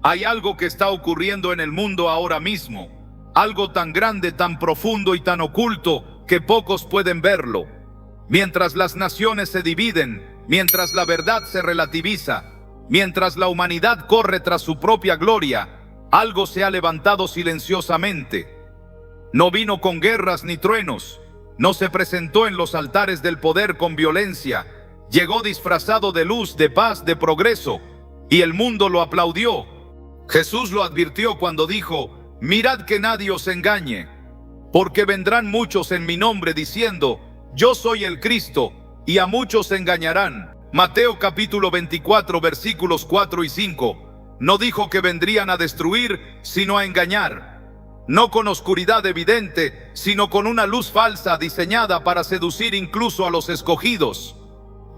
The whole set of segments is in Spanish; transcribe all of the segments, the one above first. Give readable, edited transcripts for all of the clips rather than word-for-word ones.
Hay algo que está ocurriendo en el mundo ahora mismo, algo tan grande, tan profundo y tan oculto que pocos pueden verlo. Mientras las naciones se dividen, mientras la verdad se relativiza, mientras la humanidad corre tras su propia gloria, algo se ha levantado silenciosamente. No vino con guerras ni truenos, no se presentó en los altares del poder con violencia, llegó disfrazado de luz, de paz, de progreso, y el mundo lo aplaudió. Jesús lo advirtió cuando dijo: mirad que nadie os engañe, porque vendrán muchos en mi nombre diciendo: yo soy el Cristo, y a muchos engañarán. Mateo capítulo 24 versículos 4 y 5. No dijo que vendrían a destruir, sino a engañar. No con oscuridad evidente, sino con una luz falsa diseñada para seducir incluso a los escogidos.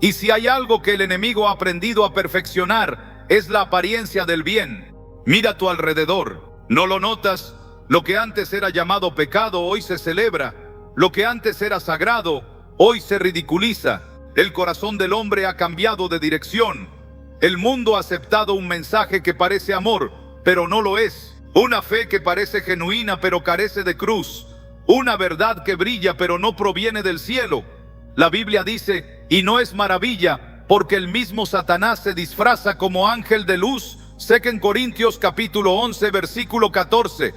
Y si hay algo que el enemigo ha aprendido a perfeccionar, es la apariencia del bien. Mira a tu alrededor, ¿no lo notas? Lo que antes era llamado pecado hoy se celebra. Lo que antes era sagrado hoy se ridiculiza. El corazón del hombre ha cambiado de dirección. El mundo ha aceptado un mensaje que parece amor, pero no lo es. Una fe que parece genuina, pero carece de cruz. Una verdad que brilla, pero no proviene del cielo. La Biblia dice, y no es maravilla, porque el mismo Satanás se disfraza como ángel de luz. 2 Corintios capítulo 11, versículo 14.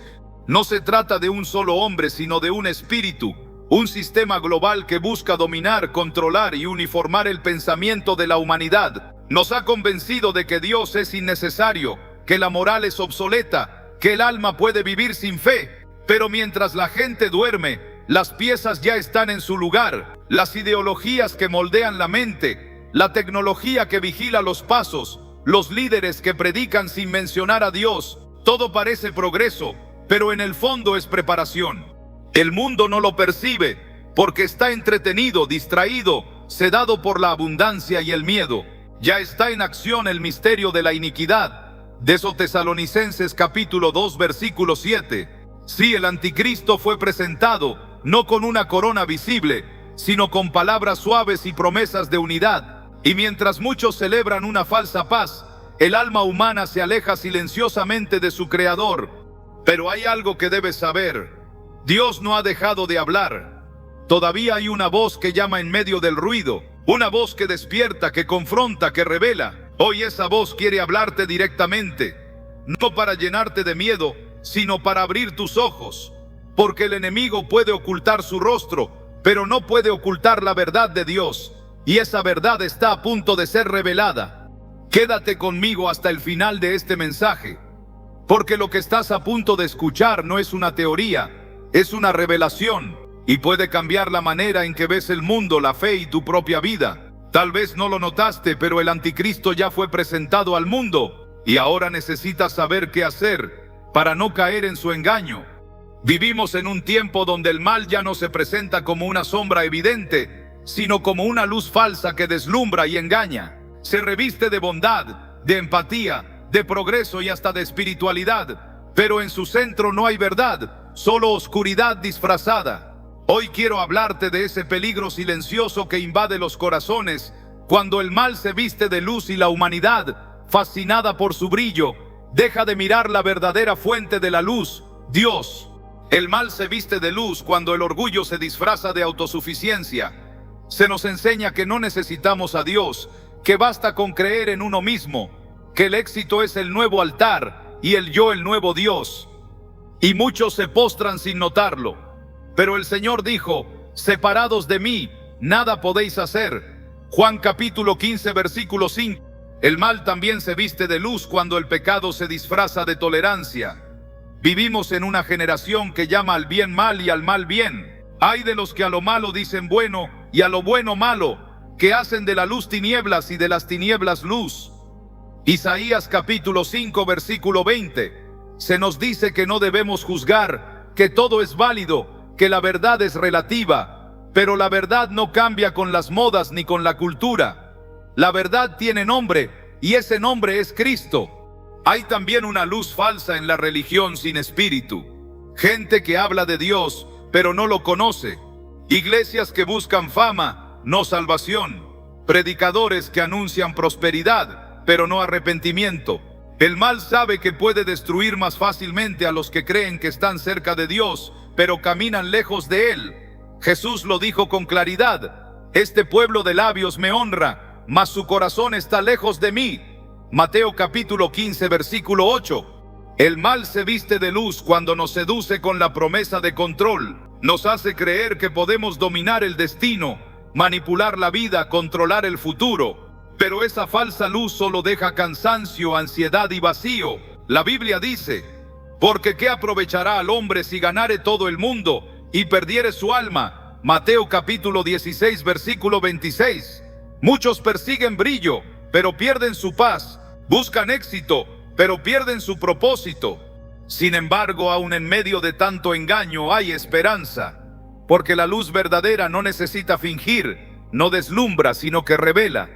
No se trata de un solo hombre, sino de un espíritu. Un sistema global que busca dominar, controlar y uniformar el pensamiento de la humanidad. Nos ha convencido de que Dios es innecesario, que la moral es obsoleta, que el alma puede vivir sin fe. Pero mientras la gente duerme, las piezas ya están en su lugar. Las ideologías que moldean la mente, la tecnología que vigila los pasos, los líderes que predican sin mencionar a Dios. Todo parece progreso, pero en el fondo es preparación. El mundo no lo percibe porque está entretenido, distraído, sedado por la abundancia y el miedo. Ya está en acción el misterio de la iniquidad. De eso Tesalonicenses capítulo 2 versículo 7. Sí, el anticristo fue presentado no con una corona visible, sino con palabras suaves y promesas de unidad. Y mientras muchos celebran una falsa paz, el alma humana se aleja silenciosamente de su Creador. Pero hay algo que debes saber. Dios no ha dejado de hablar. Todavía hay una voz que llama en medio del ruido, una voz que despierta, que confronta, que revela. Hoy esa voz quiere hablarte directamente, no para llenarte de miedo, sino para abrir tus ojos, porque el enemigo puede ocultar su rostro, pero no puede ocultar la verdad de Dios, y esa verdad está a punto de ser revelada. Quédate conmigo hasta el final de este mensaje, porque lo que estás a punto de escuchar no es una teoría, es una revelación, y puede cambiar la manera en que ves el mundo, la fe y tu propia vida. Tal vez no lo notaste, pero el anticristo ya fue presentado al mundo, y ahora necesitas saber qué hacer para no caer en su engaño. Vivimos en un tiempo donde el mal ya no se presenta como una sombra evidente, sino como una luz falsa que deslumbra y engaña. Se reviste de bondad, de empatía, de progreso y hasta de espiritualidad, pero en su centro no hay verdad, solo oscuridad disfrazada. Hoy quiero hablarte de ese peligro silencioso que invade los corazones cuando el mal se viste de luz y la humanidad, fascinada por su brillo, deja de mirar la verdadera fuente de la luz, Dios. El mal se viste de luz cuando el orgullo se disfraza de autosuficiencia. Se nos enseña que no necesitamos a Dios, que basta con creer en uno mismo, que el éxito es el nuevo altar y el yo el nuevo Dios. Y muchos se postran sin notarlo. Pero el Señor dijo: separados de mí, nada podéis hacer. Juan capítulo 15 versículo 5. El mal también se viste de luz cuando el pecado se disfraza de tolerancia. Vivimos en una generación que llama al bien mal y al mal bien. Hay de los que a lo malo dicen bueno y a lo bueno malo, que hacen de la luz tinieblas y de las tinieblas luz. Isaías capítulo 5 versículo 20. Se nos dice que no debemos juzgar, que todo es válido, que la verdad es relativa, pero la verdad no cambia con las modas ni con la cultura. La verdad tiene nombre, y ese nombre es Cristo. Hay también una luz falsa en la religión sin espíritu. Gente que habla de Dios, pero no lo conoce. Iglesias que buscan fama, no salvación. Predicadores que anuncian prosperidad, pero no arrepentimiento. El mal sabe que puede destruir más fácilmente a los que creen que están cerca de Dios, pero caminan lejos de Él. Jesús lo dijo con claridad: este pueblo de labios me honra, mas su corazón está lejos de mí. Mateo capítulo 15, versículo 8. El mal se viste de luz cuando nos seduce con la promesa de control. Nos hace creer que podemos dominar el destino, manipular la vida, controlar el futuro. Pero esa falsa luz solo deja cansancio, ansiedad y vacío. La Biblia dice: porque ¿qué aprovechará al hombre si ganare todo el mundo y perdiere su alma? Mateo capítulo 16, versículo 26. Muchos persiguen brillo, pero pierden su paz. Buscan éxito, pero pierden su propósito. Sin embargo, aún en medio de tanto engaño hay esperanza, porque la luz verdadera no necesita fingir, no deslumbra, sino que revela.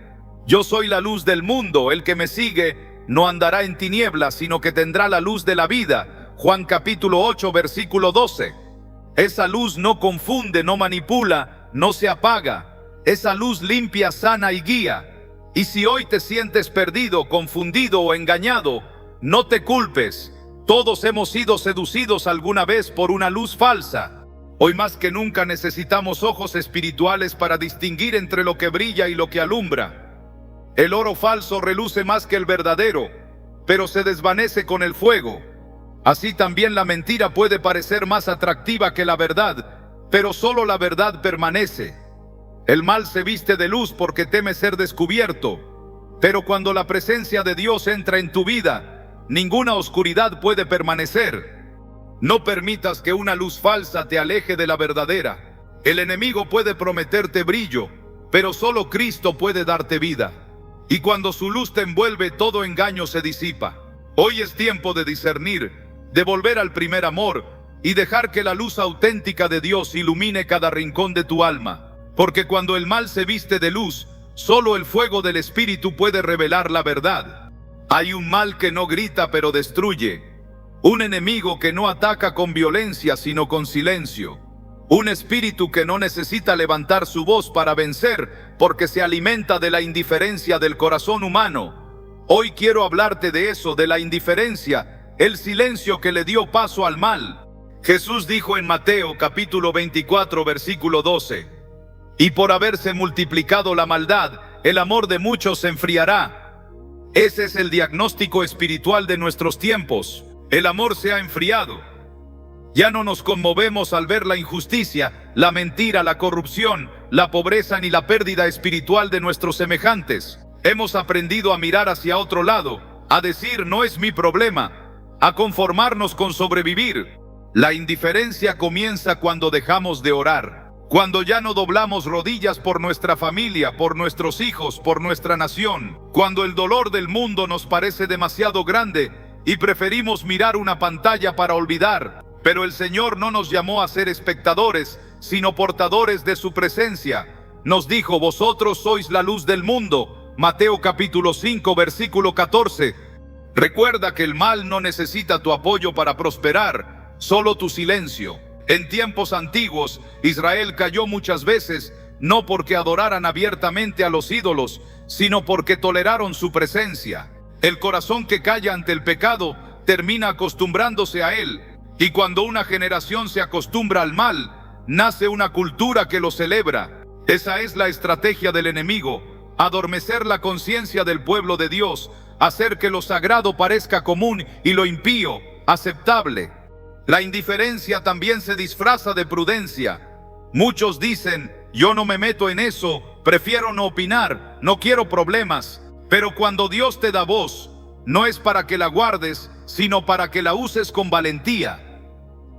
Yo soy la luz del mundo, el que me sigue no andará en tinieblas, sino que tendrá la luz de la vida. Juan capítulo 8, versículo 12. Esa luz no confunde, no manipula, no se apaga. Esa luz limpia, sana y guía. Y si hoy te sientes perdido, confundido o engañado, no te culpes. Todos hemos sido seducidos alguna vez por una luz falsa. Hoy más que nunca necesitamos ojos espirituales para distinguir entre lo que brilla y lo que alumbra. El oro falso reluce más que el verdadero, pero se desvanece con el fuego. Así también la mentira puede parecer más atractiva que la verdad, pero solo la verdad permanece. El mal se viste de luz porque teme ser descubierto, pero cuando la presencia de Dios entra en tu vida, ninguna oscuridad puede permanecer. No permitas que una luz falsa te aleje de la verdadera. El enemigo puede prometerte brillo, pero solo Cristo puede darte vida. Y cuando su luz te envuelve, todo engaño se disipa. Hoy es tiempo de discernir, de volver al primer amor y dejar que la luz auténtica de Dios ilumine cada rincón de tu alma. Porque cuando el mal se viste de luz, solo el fuego del Espíritu puede revelar la verdad. Hay un mal que no grita pero destruye. Un enemigo que no ataca con violencia sino con silencio. Un espíritu que no necesita levantar su voz para vencer, porque se alimenta de la indiferencia del corazón humano. Hoy quiero hablarte de eso, de la indiferencia, el silencio que le dio paso al mal. Jesús dijo en Mateo capítulo 24, versículo 12: y por haberse multiplicado la maldad, el amor de muchos se enfriará. Ese es el diagnóstico espiritual de nuestros tiempos. El amor se ha enfriado. Ya no nos conmovemos al ver la injusticia, la mentira, la corrupción, la pobreza ni la pérdida espiritual de nuestros semejantes. Hemos aprendido a mirar hacia otro lado, a decir no es mi problema, a conformarnos con sobrevivir. La indiferencia comienza cuando dejamos de orar, cuando ya no doblamos rodillas por nuestra familia, por nuestros hijos, por nuestra nación, cuando el dolor del mundo nos parece demasiado grande y preferimos mirar una pantalla para olvidar. Pero el Señor no nos llamó a ser espectadores, sino portadores de su presencia. Nos dijo: vosotros sois la luz del mundo. Mateo capítulo 5, versículo 14. Recuerda que el mal no necesita tu apoyo para prosperar, solo tu silencio. En tiempos antiguos, Israel cayó muchas veces, no porque adoraran abiertamente a los ídolos, sino porque toleraron su presencia. El corazón que calla ante el pecado termina acostumbrándose a él. Y cuando una generación se acostumbra al mal, nace una cultura que lo celebra. Esa es la estrategia del enemigo: adormecer la conciencia del pueblo de Dios, hacer que lo sagrado parezca común y lo impío aceptable. La indiferencia también se disfraza de prudencia. Muchos dicen: yo no me meto en eso, prefiero no opinar, no quiero problemas. Pero cuando Dios te da voz, no es para que la guardes, sino para que la uses con valentía.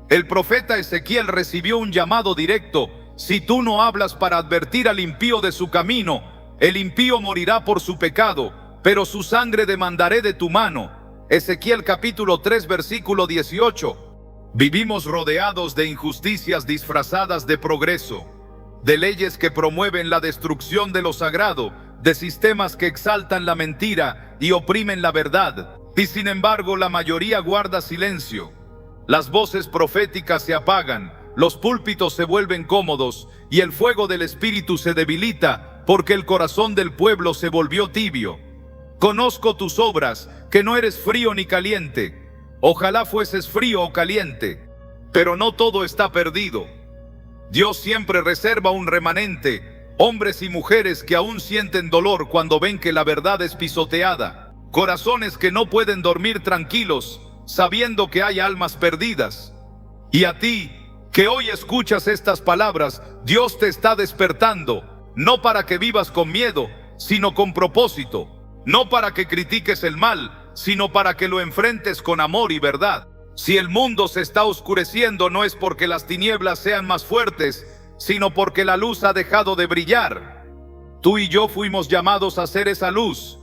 El profeta Ezequiel recibió un llamado directo: si tú no hablas para advertir al impío de su camino, el impío morirá por su pecado, pero su sangre demandaré de tu mano. Ezequiel capítulo 3, versículo 18. Vivimos rodeados de injusticias disfrazadas de progreso, de leyes que promueven la destrucción de lo sagrado, de sistemas que exaltan la mentira y oprimen la verdad. Y sin embargo, la mayoría guarda silencio. Las voces proféticas se apagan, los púlpitos se vuelven cómodos y el fuego del Espíritu se debilita porque el corazón del pueblo se volvió tibio. Conozco tus obras, que no eres frío ni caliente. Ojalá fueses frío o caliente, pero no todo está perdido. Dios siempre reserva un remanente, hombres y mujeres que aún sienten dolor cuando ven que la verdad es pisoteada, corazones que no pueden dormir tranquilos, sabiendo que hay almas perdidas. Y a ti, que hoy escuchas estas palabras, Dios te está despertando, no para que vivas con miedo, sino con propósito. No para que critiques el mal, sino para que lo enfrentes con amor y verdad. Si el mundo se está oscureciendo, no es porque las tinieblas sean más fuertes, sino porque la luz ha dejado de brillar. Tú y yo fuimos llamados a ser esa luz.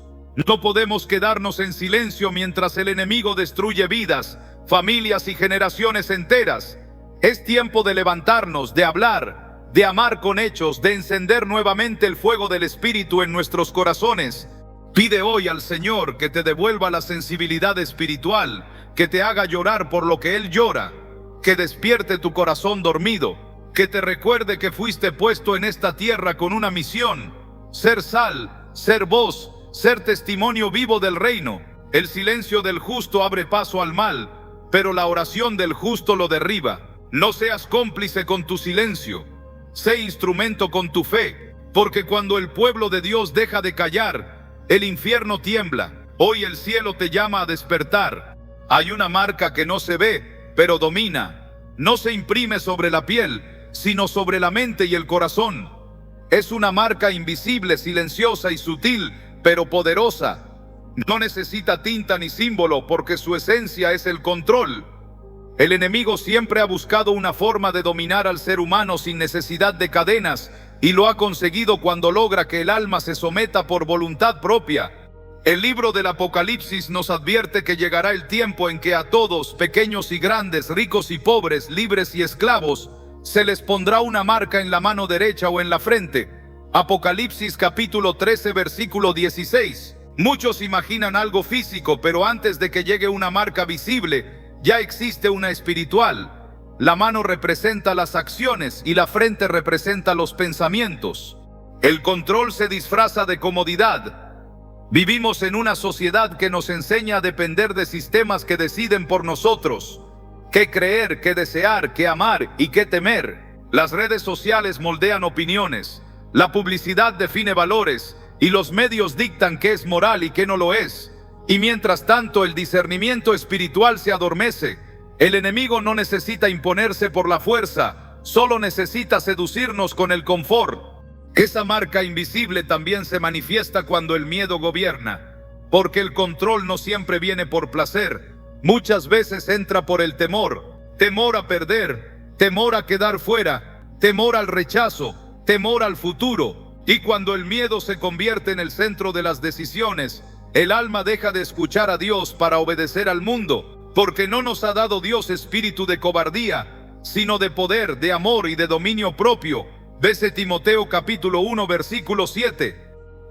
No podemos quedarnos en silencio mientras el enemigo destruye vidas, familias y generaciones enteras. Es tiempo de levantarnos, de hablar, de amar con hechos, de encender nuevamente el fuego del Espíritu en nuestros corazones. Pide hoy al Señor que te devuelva la sensibilidad espiritual, que te haga llorar por lo que Él llora, que despierte tu corazón dormido, que te recuerde que fuiste puesto en esta tierra con una misión: ser sal, ser voz, ser testimonio vivo del reino. El silencio del justo abre paso al mal, pero la oración del justo lo derriba. No seas cómplice con tu silencio, sé instrumento con tu fe, porque cuando el pueblo de Dios deja de callar, el infierno tiembla. Hoy el cielo te llama a despertar. Hay una marca que no se ve, pero domina. No se imprime sobre la piel, sino sobre la mente y el corazón. Es una marca invisible, silenciosa y sutil, pero poderosa. No necesita tinta ni símbolo, porque su esencia es el control. El enemigo siempre ha buscado una forma de dominar al ser humano sin necesidad de cadenas, y lo ha conseguido cuando logra que el alma se someta por voluntad propia. El libro del Apocalipsis nos advierte que llegará el tiempo en que a todos, pequeños y grandes, ricos y pobres, libres y esclavos, se les pondrá una marca en la mano derecha o en la frente. Apocalipsis capítulo 13, versículo 16. Muchos imaginan algo físico, pero antes de que llegue una marca visible, ya existe una espiritual. La mano representa las acciones y la frente representa los pensamientos. El control se disfraza de comodidad. Vivimos en una sociedad que nos enseña a depender de sistemas que deciden por nosotros qué creer, qué desear, qué amar y qué temer. Las redes sociales moldean opiniones, la publicidad define valores y los medios dictan qué es moral y qué no lo es. Y mientras tanto el discernimiento espiritual se adormece. El enemigo no necesita imponerse por la fuerza, solo necesita seducirnos con el confort. Esa marca invisible también se manifiesta cuando el miedo gobierna, porque el control no siempre viene por placer, muchas veces entra por el temor. Temor a perder, temor a quedar fuera, temor al rechazo, temor al futuro. Y cuando el miedo se convierte en el centro de las decisiones, el alma deja de escuchar a Dios para obedecer al mundo. Porque no nos ha dado Dios espíritu de cobardía, sino de poder, de amor y de dominio propio. Vese Timoteo capítulo 1, versículo 7.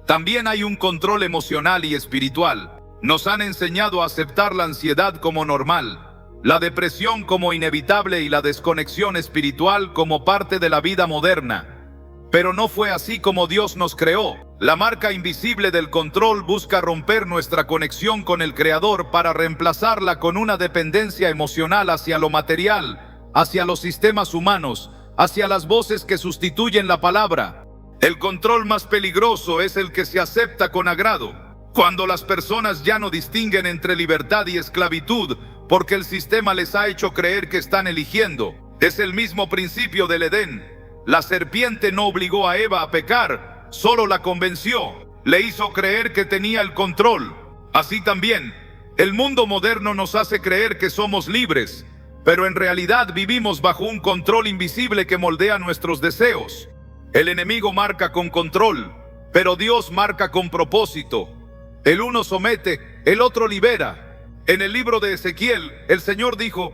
También hay un control emocional y espiritual. Nos han enseñado a aceptar la ansiedad como normal, la depresión como inevitable y la desconexión espiritual como parte de la vida moderna. Pero no fue así como Dios nos creó. La marca invisible del control busca romper nuestra conexión con el Creador para reemplazarla con una dependencia emocional hacia lo material, hacia los sistemas humanos, hacia las voces que sustituyen la palabra. El control más peligroso es el que se acepta con agrado, cuando las personas ya no distinguen entre libertad y esclavitud, porque el sistema les ha hecho creer que están eligiendo. Es el mismo principio del Edén. La serpiente no obligó a Eva a pecar, solo la convenció, le hizo creer que tenía el control. Así también, el mundo moderno nos hace creer que somos libres, pero en realidad vivimos bajo un control invisible que moldea nuestros deseos. El enemigo marca con control, pero Dios marca con propósito. El uno somete, el otro libera. En el libro de Ezequiel, el Señor dijo,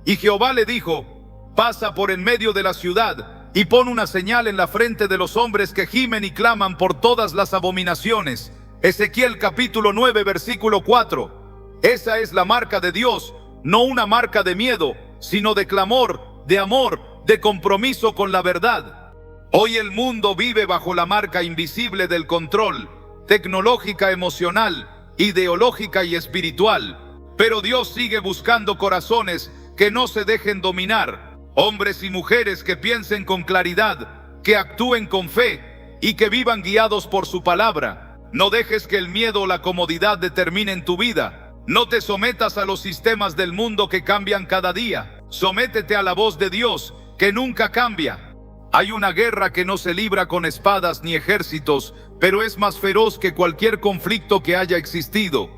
y Jehová le dijo: pasa por en medio de la ciudad y pon una señal en la frente de los hombres que gimen y claman por todas las abominaciones. Ezequiel capítulo 9, versículo 4. Esa es la marca de Dios, no una marca de miedo, sino de clamor, de amor, de compromiso con la verdad. Hoy el mundo vive bajo la marca invisible del control, tecnológica, emocional, ideológica y espiritual. Pero Dios sigue buscando corazones que no se dejen dominar, hombres y mujeres que piensen con claridad, que actúen con fe y que vivan guiados por su palabra. No dejes que el miedo o la comodidad determinen tu vida. No te sometas a los sistemas del mundo que cambian cada día. Sométete a la voz de Dios, que nunca cambia. Hay una guerra que no se libra con espadas ni ejércitos, pero es más feroz que cualquier conflicto que haya existido.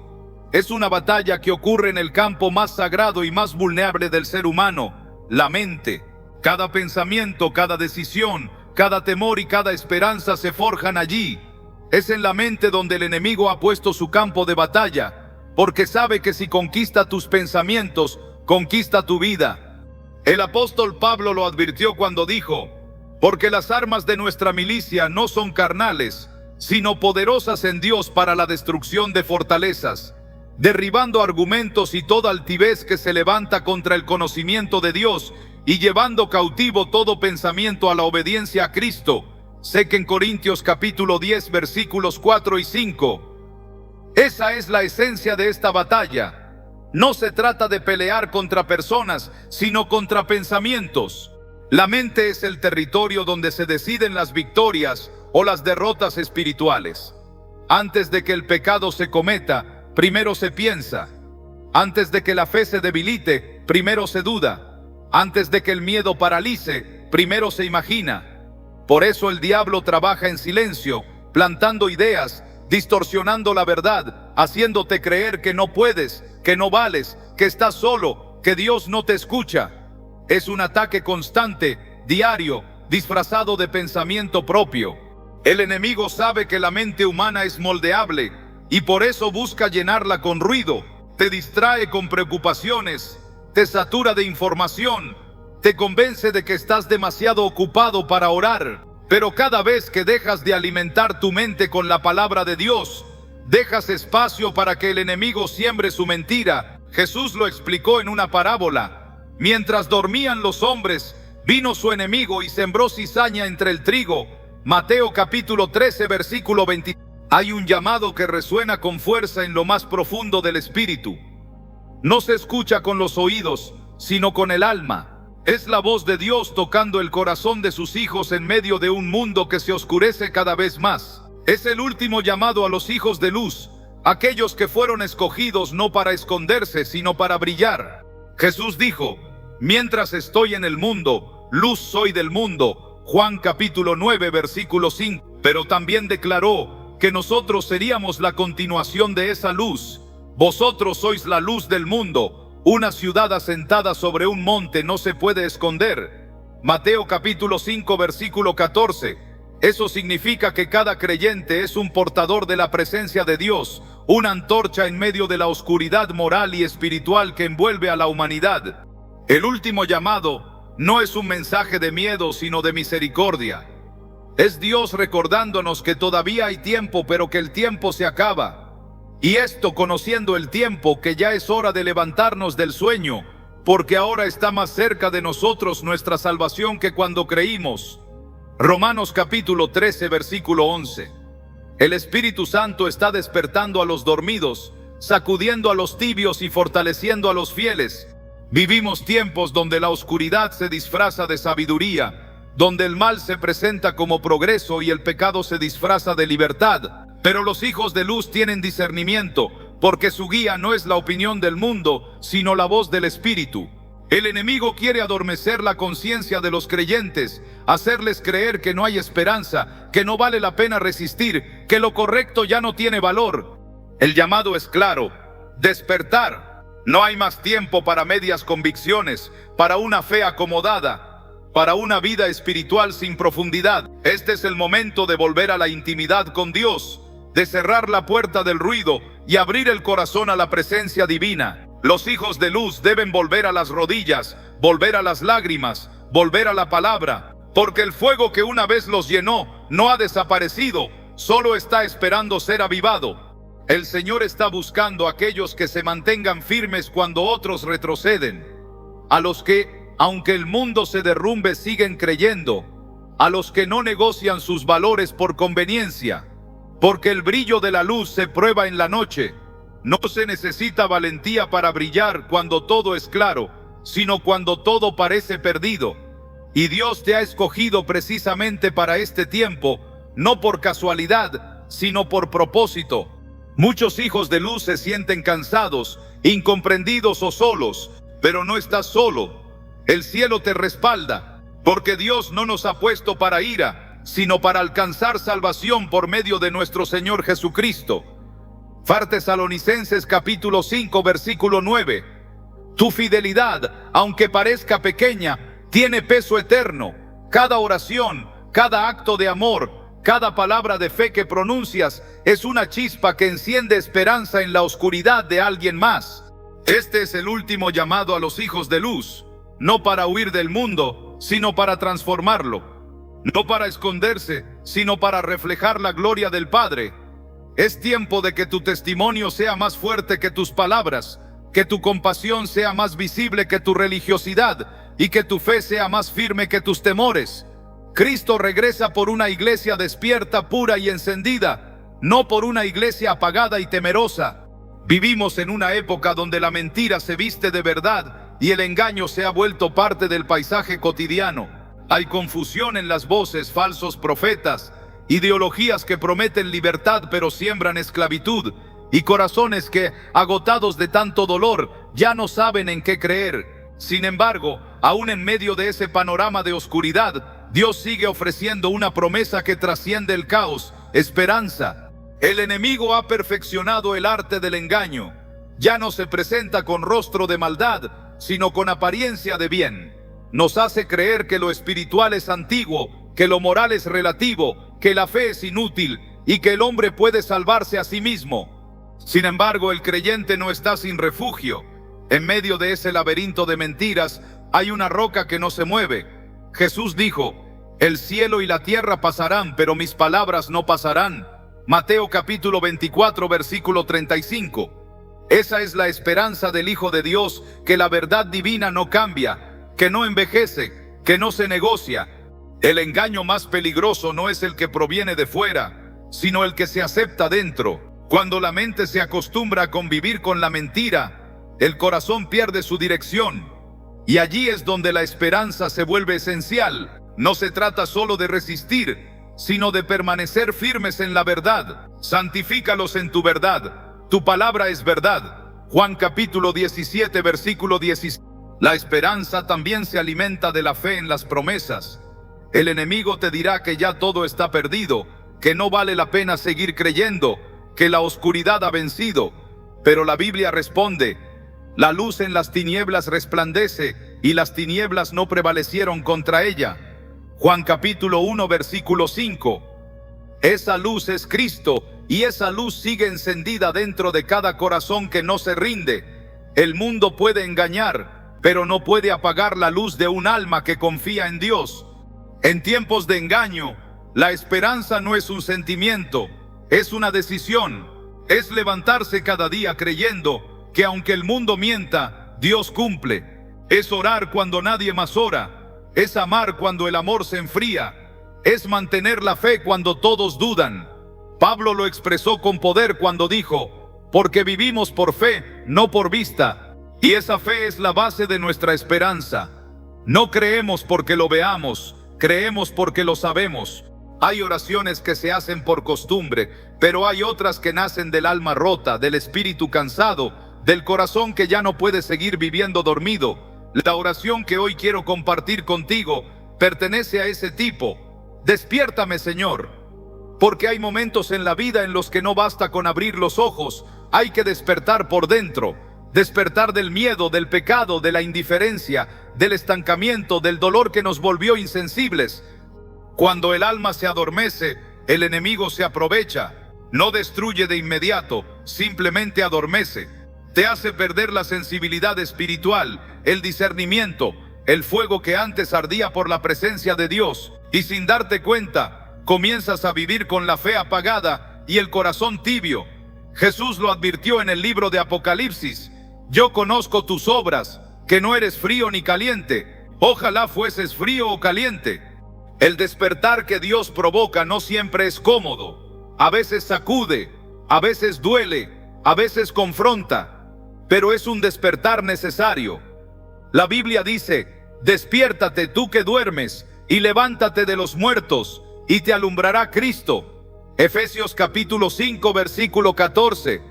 Es una batalla que ocurre en el campo más sagrado y más vulnerable del ser humano, la mente. Cada pensamiento, cada decisión, cada temor y cada esperanza se forjan allí. Es en la mente donde el enemigo ha puesto su campo de batalla, porque sabe que si conquista tus pensamientos, conquista tu vida. El apóstol Pablo lo advirtió cuando dijo: porque las armas de nuestra milicia no son carnales, sino poderosas en Dios para la destrucción de fortalezas, derribando argumentos y toda altivez que se levanta contra el conocimiento de Dios y llevando cautivo todo pensamiento a la obediencia a Cristo. Sé que en Corintios capítulo 10 versículos 4 y 5. Esa es la esencia de esta batalla. No se trata de pelear contra personas, sino contra pensamientos. La mente es el territorio donde se deciden las victorias o las derrotas espirituales. Antes de que el pecado se cometa, primero se piensa. Antes de que la fe se debilite, primero se duda. Antes de que el miedo paralice, primero se imagina. Por eso el diablo trabaja en silencio, plantando ideas, distorsionando la verdad, haciéndote creer que no puedes, que no vales, que estás solo, que Dios no te escucha. Es un ataque constante, diario, disfrazado de pensamiento propio. El enemigo sabe que la mente humana es moldeable y por eso busca llenarla con ruido. Te distrae con preocupaciones, te satura de información, te convence de que estás demasiado ocupado para orar. Pero cada vez que dejas de alimentar tu mente con la palabra de Dios, dejas espacio para que el enemigo siembre su mentira. Jesús lo explicó en una parábola. Mientras dormían los hombres, vino su enemigo y sembró cizaña entre el trigo. Mateo capítulo 13 versículo 20. Hay un llamado que resuena con fuerza en lo más profundo del espíritu. No se escucha con los oídos, sino con el alma. Es la voz de Dios tocando el corazón de sus hijos en medio de un mundo que se oscurece cada vez más. Es el último llamado a los hijos de luz, aquellos que fueron escogidos no para esconderse, sino para brillar. Jesús dijo: mientras estoy en el mundo, luz soy del mundo. Juan capítulo 9 versículo 5. Pero también declaró que nosotros seríamos la continuación de esa luz. Vosotros sois la luz del mundo. Una ciudad asentada sobre un monte no se puede esconder. Mateo capítulo 5 versículo 14. Eso significa que cada creyente es un portador de la presencia de Dios, una antorcha en medio de la oscuridad moral y espiritual que envuelve a la humanidad. El último llamado no es un mensaje de miedo, sino de misericordia. Es Dios recordándonos que todavía hay tiempo, pero que el tiempo se acaba. Y esto conociendo el tiempo, que ya es hora de levantarnos del sueño, porque ahora está más cerca de nosotros nuestra salvación que cuando creímos. Romanos capítulo 13 versículo 11. El Espíritu Santo está despertando a los dormidos, sacudiendo a los tibios y fortaleciendo a los fieles. Vivimos tiempos donde la oscuridad se disfraza de sabiduría, donde el mal se presenta como progreso y el pecado se disfraza de libertad. Pero los hijos de luz tienen discernimiento, porque su guía no es la opinión del mundo, sino la voz del Espíritu. El enemigo quiere adormecer la conciencia de los creyentes, hacerles creer que no hay esperanza, que no vale la pena resistir, que lo correcto ya no tiene valor. El llamado es claro: despertar. No hay más tiempo para medias convicciones, para una fe acomodada, para una vida espiritual sin profundidad. Este es el momento de volver a la intimidad con Dios, de cerrar la puerta del ruido y abrir el corazón a la presencia divina. Los hijos de luz deben volver a las rodillas, volver a las lágrimas, volver a la palabra, porque el fuego que una vez los llenó no ha desaparecido, solo está esperando ser avivado. El Señor está buscando a aquellos que se mantengan firmes cuando otros retroceden, a los que, aunque el mundo se derrumbe, siguen creyendo, a los que no negocian sus valores por conveniencia, porque el brillo de la luz se prueba en la noche, No se necesita valentía para brillar cuando todo es claro, sino cuando todo parece perdido. Y Dios te ha escogido precisamente para este tiempo, no por casualidad, sino por propósito. Muchos hijos de luz se sienten cansados, incomprendidos o solos, pero no estás solo. El cielo te respalda, porque Dios no nos ha puesto para ira, sino para alcanzar salvación por medio de nuestro Señor Jesucristo. Tesalonicenses capítulo 5 versículo 9. Tu fidelidad, aunque parezca pequeña, tiene peso eterno. Cada oración, cada acto de amor, cada palabra de fe que pronuncias es una chispa que enciende esperanza en la oscuridad de alguien más. Este es el último llamado a los hijos de luz, no para huir del mundo, sino para transformarlo. No para esconderse, sino para reflejar la gloria del Padre. Es tiempo de que tu testimonio sea más fuerte que tus palabras, que tu compasión sea más visible que tu religiosidad y que tu fe sea más firme que tus temores. Cristo regresa por una iglesia despierta, pura y encendida, no por una iglesia apagada y temerosa. Vivimos en una época donde la mentira se viste de verdad y el engaño se ha vuelto parte del paisaje cotidiano. Hay confusión en las voces, falsos profetas, ideologías que prometen libertad pero siembran esclavitud, y corazones que, agotados de tanto dolor, ya no saben en qué creer. Sin embargo, aún en medio de ese panorama de oscuridad, Dios sigue ofreciendo una promesa que trasciende el caos: esperanza. El enemigo ha perfeccionado el arte del engaño. Ya no se presenta con rostro de maldad, sino con apariencia de bien. Nos hace creer que lo espiritual es antiguo, que lo moral es relativo, que la fe es inútil y que el hombre puede salvarse a sí mismo. Sin embargo, el creyente no está sin refugio. En medio de ese laberinto de mentiras hay una roca que no se mueve. Jesús dijo: el cielo y la tierra pasarán, pero mis palabras no pasarán. Mateo capítulo 24 versículo 35. Esa es la esperanza del Hijo de Dios, que la verdad divina no cambia, que no envejece, que no se negocia. El engaño más peligroso no es el que proviene de fuera, sino el que se acepta dentro. Cuando la mente se acostumbra a convivir con la mentira, el corazón pierde su dirección. Y allí es donde la esperanza se vuelve esencial. No se trata solo de resistir, sino de permanecer firmes en la verdad. Santifícalos en tu verdad. Tu palabra es verdad. Juan capítulo 17 versículo 16. La esperanza también se alimenta de la fe en las promesas. El enemigo te dirá que ya todo está perdido, que no vale la pena seguir creyendo, que la oscuridad ha vencido. Pero la Biblia responde: la luz en las tinieblas resplandece, y las tinieblas no prevalecieron contra ella. Juan capítulo 1 versículo 5. Esa luz es Cristo, y esa luz sigue encendida dentro de cada corazón que no se rinde. El mundo puede engañar, pero no puede apagar la luz de un alma que confía en Dios. En tiempos de engaño, la esperanza no es un sentimiento, es una decisión. Es levantarse cada día creyendo que aunque el mundo mienta, Dios cumple. Es orar cuando nadie más ora. Es amar cuando el amor se enfría. Es mantener la fe cuando todos dudan. Pablo lo expresó con poder cuando dijo: porque vivimos por fe, no por vista. Y esa fe es la base de nuestra esperanza. No creemos porque lo veamos, creemos porque lo sabemos. Hay oraciones que se hacen por costumbre, pero hay otras que nacen del alma rota, del espíritu cansado, del corazón que ya no puede seguir viviendo dormido. La oración que hoy quiero compartir contigo pertenece a ese tipo. Despiértame, Señor. Porque hay momentos en la vida en los que no basta con abrir los ojos, hay que despertar por dentro. Despertar del miedo, del pecado, de la indiferencia, del estancamiento, del dolor que nos volvió insensibles. Cuando el alma se adormece, el enemigo se aprovecha. No destruye de inmediato, simplemente adormece. Te hace perder la sensibilidad espiritual, el discernimiento, el fuego que antes ardía por la presencia de Dios. Y sin darte cuenta, comienzas a vivir con la fe apagada y el corazón tibio. Jesús lo advirtió en el libro de Apocalipsis: yo conozco tus obras, que no eres frío ni caliente. Ojalá fueses frío o caliente. El despertar que Dios provoca no siempre es cómodo. A veces sacude, a veces duele, a veces confronta, pero es un despertar necesario. La Biblia dice: despiértate tú que duermes, y levántate de los muertos, y te alumbrará Cristo. Efesios capítulo 5 versículo 14.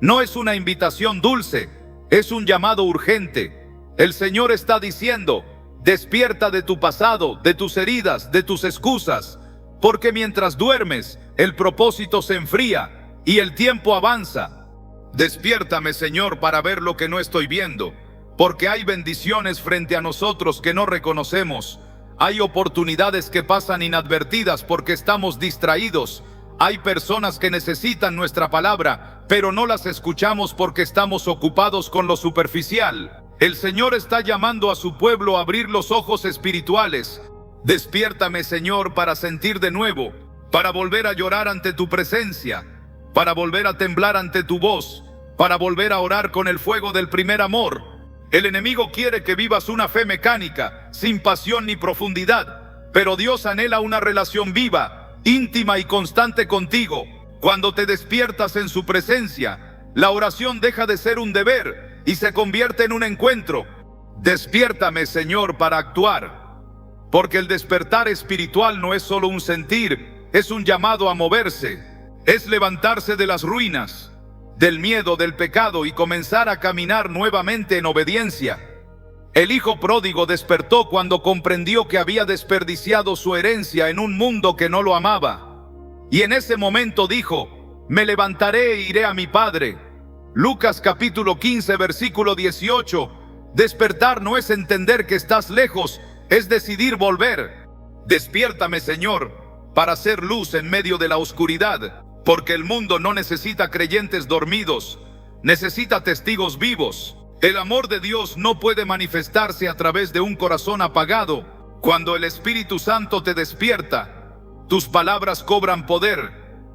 No es una invitación dulce, es un llamado urgente. El Señor está diciendo: despierta de tu pasado, de tus heridas, de tus excusas, porque mientras duermes, el propósito se enfría y el tiempo avanza. Despiértame, Señor, para ver lo que no estoy viendo, porque hay bendiciones frente a nosotros que no reconocemos. Hay oportunidades que pasan inadvertidas porque estamos distraídos. Hay personas que necesitan nuestra palabra, pero no las escuchamos porque estamos ocupados con lo superficial. El Señor está llamando a su pueblo a abrir los ojos espirituales. Despiértame, Señor, para sentir de nuevo, para volver a llorar ante tu presencia, para volver a temblar ante tu voz, para volver a orar con el fuego del primer amor. El enemigo quiere que vivas una fe mecánica, sin pasión ni profundidad, pero Dios anhela una relación viva, íntima y constante contigo. Cuando te despiertas en su presencia, la oración deja de ser un deber y se convierte en un encuentro. Despiértame, Señor, para actuar, porque el despertar espiritual no es solo un sentir, es un llamado a moverse, es levantarse de las ruinas, del miedo, del pecado y comenzar a caminar nuevamente en obediencia. El hijo pródigo despertó cuando comprendió que había desperdiciado su herencia en un mundo que no lo amaba. Y en ese momento dijo: me levantaré e iré a mi padre. Lucas capítulo 15 versículo 18. Despertar no es entender que estás lejos, es decidir volver. Despiértame, Señor, para ser luz en medio de la oscuridad, porque el mundo no necesita creyentes dormidos, necesita testigos vivos. El amor de Dios no puede manifestarse a través de un corazón apagado. Cuando el Espíritu Santo te despierta, tus palabras cobran poder,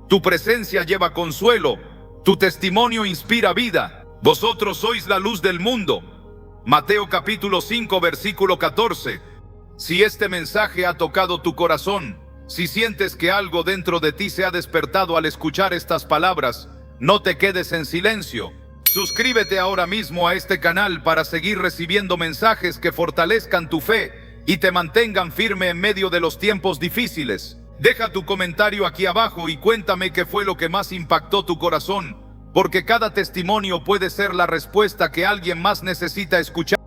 tu presencia lleva consuelo, tu testimonio inspira vida. Vosotros sois la luz del mundo. Mateo capítulo 5 versículo 14. Si este mensaje ha tocado tu corazón, si sientes que algo dentro de ti se ha despertado al escuchar estas palabras, no te quedes en silencio. Suscríbete ahora mismo a este canal para seguir recibiendo mensajes que fortalezcan tu fe y te mantengan firme en medio de los tiempos difíciles. Deja tu comentario aquí abajo y cuéntame qué fue lo que más impactó tu corazón, porque cada testimonio puede ser la respuesta que alguien más necesita escuchar.